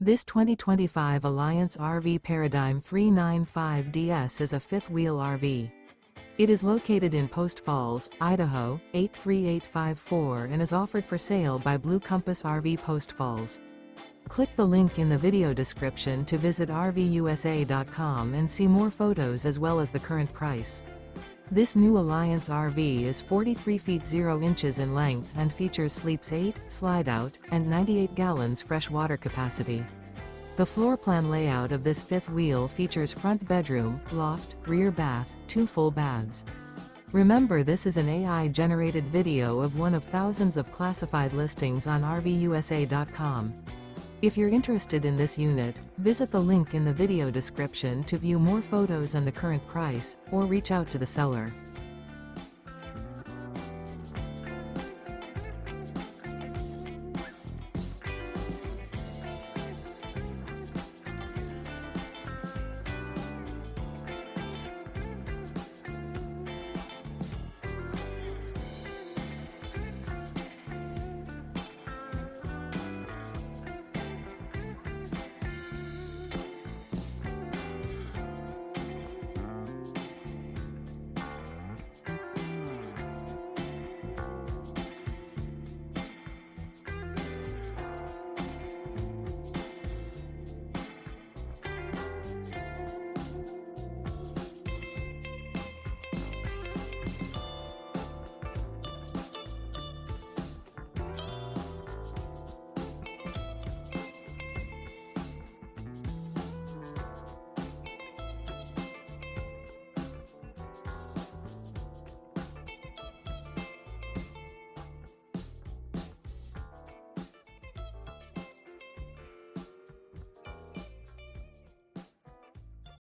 This 2025 Alliance RV Paradigm 395DS is a fifth-wheel RV. It is located in Post Falls, Idaho, 83854 and is offered for sale by Blue Compass RV Post Falls. Click the link in the video description to visit RVUSA.com and see more photos as well as the current price. This new Alliance RV is 43 feet 0 inches in length and features sleeps 8, slide-out, and 98 gallons fresh water capacity. The floor plan layout of this fifth wheel features front bedroom, loft, rear bath, 2 full baths. Remember, this is an AI-generated video of one of thousands of classified listings on RVUSA.com. If you're interested in this unit, visit the link in the video description to view more photos and the current price, or reach out to the seller.